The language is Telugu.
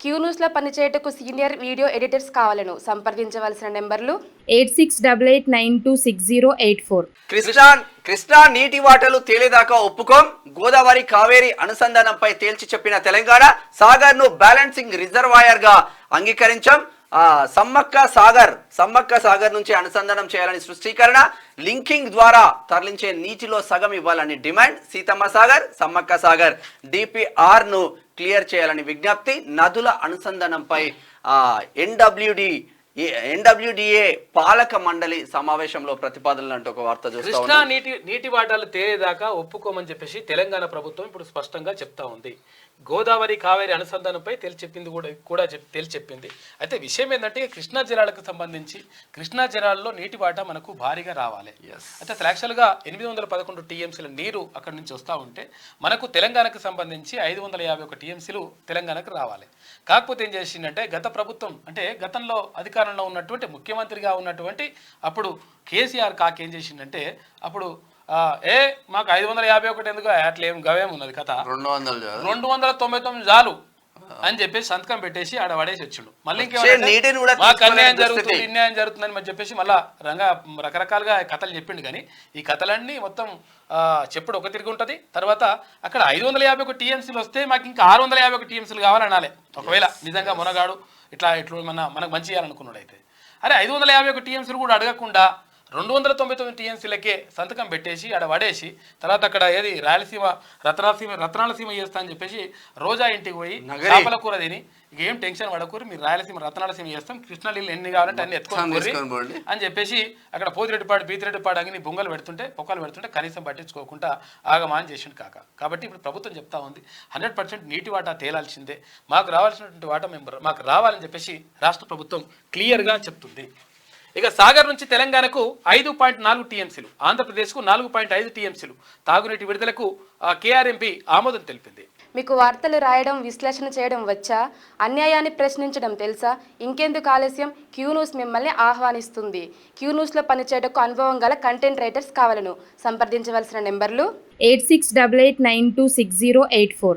క్యూ న్యూస్లో పనిచేయటకు సీనియర్ వీడియో ఎడిటర్స్ కావాలను సంప్రదించవలసిన నెంబర్లు 8688926084. కృష్ణా నీటి వాటలు తేలేదాకా ఒప్పుకోం. గోదావరి కావేరి అనుసంధానంపై తేల్చి చెప్పిన తెలంగాణ సాగర్ ను బ్యాలెన్సింగ్ రిజర్వాయర్ గా అంగీకరించాం. సమ్మక్క సాగర్ నుంచి అనుసంధానం చేయాలని స్పష్టీకరణ. లింకింగ్ ద్వారా తరలించే నీటిలో సగం ఇవ్వాలని డిమాండ్. సీతమ్మ సాగర్, సమ్మక్క సాగర్ డిపిఆర్ ను క్లియర్ చేయాలని విజ్ఞప్తి. నదుల అనుసంధానంపై ఎన్డబ్ల్యూడిఏ పాలక మండలి సమావేశంలో ప్రతిపాదనలు అంటూ ఒక వార్త చూస్తా కృష్ణా నీటి వాటాలు తేలేదాకా ఒప్పుకోమని చెప్పేసి తెలంగాణ ప్రభుత్వం ఇప్పుడు స్పష్టంగా చెప్తా ఉంది. గోదావరి కావేరి అనుసంధానంపై తేల్చెప్పింది. అయితే విషయం ఏంటంటే కృష్ణా జలాలకు సంబంధించి కృష్ణా జలాల్లో నీటి వాటా మనకు భారీగా రావాలి. అయితే అసలు యాక్చువల్గా 811 టీఎంసీల నీరు అక్కడి నుంచి వస్తూ ఉంటే మనకు తెలంగాణకు సంబంధించి 551 టీఎంసీలు తెలంగాణకు రావాలి. కాకపోతే ఏం చేసిందంటే గత ప్రభుత్వం అంటే గతంలో అధికారంలో ఉన్నటువంటి ముఖ్యమంత్రిగా ఉన్నటువంటి అప్పుడు కేసీఆర్ ఏం చేసిందంటే అప్పుడు మాకు 551 ఎందుకు అట్లేం గవేం ఉన్నది కథ 299 చాలు అని చెప్పేసి సంతకం పెట్టేసి ఆడ పడేసి వచ్చిండు. మళ్ళీ ఇంకేమైనా మాకు అన్యాయం జరుగుతుందని మరి చెప్పేసి మళ్ళా రకరకాలుగా కథలు చెప్పిండు. కానీ ఈ కథలన్నీ మొత్తం చెప్పుడు ఒక తిరిగి ఉంటుంది. తర్వాత అక్కడ 551 టీఎంసీలు వస్తే మాకు ఇంకా 651 టీఎంసీలు కావాలనాలి. ఒకవేళ నిజంగా మునగాడు ఇట్లా మనకు మంచి చేయాలనుకున్నాడు అయితే అరే 551 టీఎంసీలు కూడా అడగకుండా 299 టీఎంసీలకే సంతకం పెట్టేసి ఆడ పడేసి తర్వాత అక్కడ ఏది రాయలసీమ రత్నాలసీమ చేస్తా అని చెప్పేసి రోజా ఇంటికి పోయి చేపల కూర తిని ఏం టెన్షన్ పడకూరు, మీరు రాయలసీమ రత్నాలసీమ చేస్తాం, కృష్ణా నీళ్ళు ఎన్ని కావాలంటే అన్ని ఎత్తుకోండి అని చెప్పేసి అక్కడ పోతిరెడ్డిపాడు బీతిరెడ్డిపాడు అని బొంగలు పెడుతుంటే కనీసం పట్టించుకోకుండా ఆగమాన్ చేసిండు కాబట్టి ఇప్పుడు ప్రభుత్వం చెప్తా ఉంది 100% నీటి వాటా తేలాల్సిందే, మాకు రావాల్సినటువంటి వాటా మాకు రావాలని చెప్పేసి రాష్ట్ర ప్రభుత్వం క్లియర్గా చెప్తుంది. ఇక సాగర్ నుంచి తెలంగాణకు 5.4 టీఎంసీలు, ఆంధ్రప్రదేశ్కు 4.5 టీఎంసీలు తాగునీటి విడుదలకు కేఆర్ఎంపీ ఆమోదం తెలిపింది. మీకు వార్తలు రాయడం, విశ్లేషణ చేయడం వచ్చా? అన్యాయాన్ని ప్రశ్నించడం తెలుసా? ఇంకెందుకు ఆలస్యం? క్యూ న్యూస్ మిమ్మల్ని ఆహ్వానిస్తుంది. క్యూ న్యూస్లో పనిచేయటకు అనుభవం గల కంటెంట్ రైటర్స్ కావాలను సంప్రదించవలసిన నెంబర్లు 8688926084.